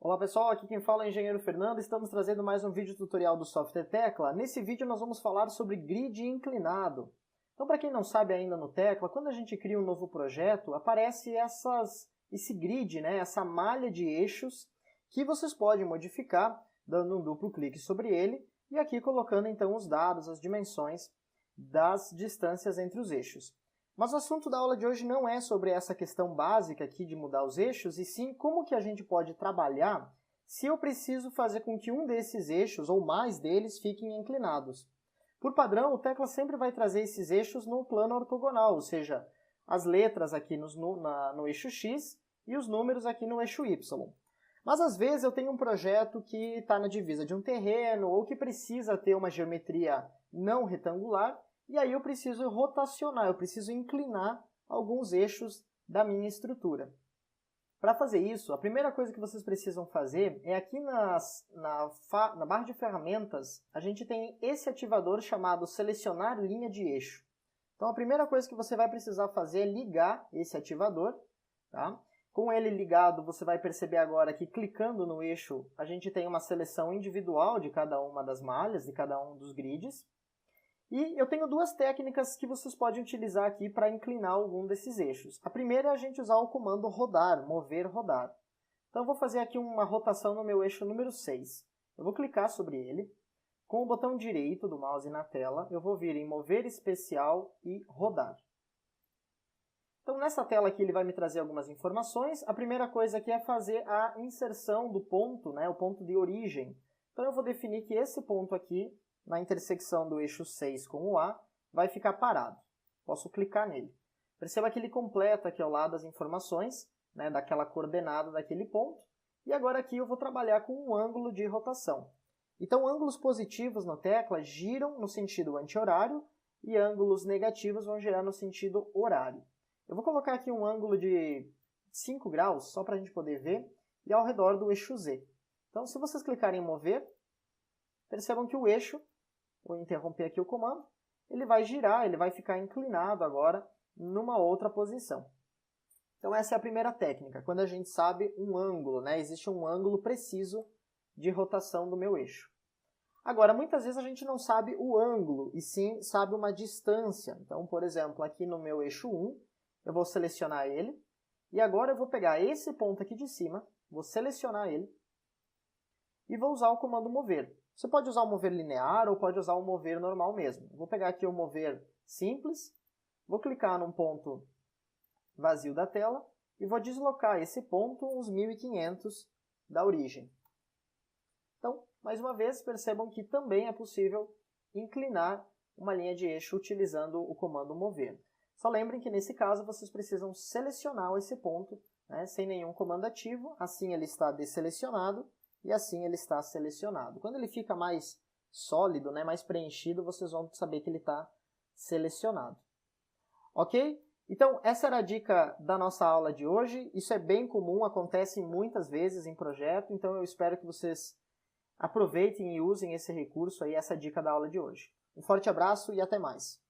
Olá pessoal, aqui quem fala é o Engenheiro Fernando, estamos trazendo mais um vídeo tutorial do Software Tecla. Nesse vídeo nós vamos falar sobre grid inclinado. Então para quem não sabe ainda no Tecla, quando a gente cria um novo projeto, aparece esse grid, essa malha de eixos que vocês podem modificar dando um duplo clique sobre ele e aqui colocando então os dados, as dimensões das distâncias entre os eixos. Mas o assunto da aula de hoje não é sobre essa questão básica aqui de mudar os eixos, e sim como que a gente pode trabalhar se eu preciso fazer com que um desses eixos, ou mais deles, fiquem inclinados. Por padrão, o Tecla sempre vai trazer esses eixos no plano ortogonal, ou seja, as letras aqui no eixo X e os números aqui no eixo Y. Mas às vezes eu tenho um projeto que está na divisa de um terreno, ou que precisa ter uma geometria não retangular, e aí eu preciso rotacionar, eu preciso inclinar alguns eixos da minha estrutura. Para fazer isso, a primeira coisa que vocês precisam fazer é aqui na barra de ferramentas, a gente tem esse ativador chamado Selecionar linha de eixo. Então a primeira coisa que você vai precisar fazer é ligar esse ativador. Tá? Com ele ligado, você vai perceber agora que clicando no eixo, a gente tem uma seleção individual de cada uma das malhas, de cada um dos grids. E eu tenho duas técnicas que vocês podem utilizar aqui para inclinar algum desses eixos. A primeira é a gente usar o comando rodar, mover, rodar. Então eu vou fazer aqui uma rotação no meu eixo número 6. Eu vou clicar sobre ele. Com o botão direito do mouse na tela, eu vou vir em mover especial e rodar. Então nessa tela aqui ele vai me trazer algumas informações. A primeira coisa aqui é fazer a inserção do ponto, o ponto de origem. Então eu vou definir que esse ponto aqui, na intersecção do eixo 6 com o A, vai ficar parado. Posso clicar nele. Perceba que ele completa aqui ao lado as informações, daquela coordenada daquele ponto. E agora aqui eu vou trabalhar com um ângulo de rotação. Então, ângulos positivos no Tecla giram no sentido anti-horário e ângulos negativos vão girar no sentido horário. Eu vou colocar aqui um ângulo de 5 graus, só para a gente poder ver, e ao redor do eixo Z. Então, se vocês clicarem em mover, percebam que o eixo, vou interromper aqui o comando, ele vai girar, ele vai ficar inclinado agora numa outra posição. Então essa é a primeira técnica, quando a gente sabe um ângulo, existe um ângulo preciso de rotação do meu eixo. Agora, muitas vezes a gente não sabe o ângulo, e sim sabe uma distância. Então, por exemplo, aqui no meu eixo 1, eu vou selecionar ele, e agora eu vou pegar esse ponto aqui de cima, vou selecionar ele, e vou usar o comando mover. Você pode usar o mover linear ou pode usar o mover normal mesmo. Vou pegar aqui o mover simples, vou clicar num ponto vazio da tela e vou deslocar esse ponto uns 1500 da origem. Então, mais uma vez, percebam que também é possível inclinar uma linha de eixo utilizando o comando mover. Só lembrem que nesse caso vocês precisam selecionar esse ponto, sem nenhum comando ativo, assim ele está desselecionado, e assim ele está selecionado. Quando ele fica mais sólido, mais preenchido, vocês vão saber que ele está selecionado. Ok? Então, essa era a dica da nossa aula de hoje. Isso é bem comum, acontece muitas vezes em projeto, então eu espero que vocês aproveitem e usem esse recurso aí, essa dica da aula de hoje. Um forte abraço e até mais!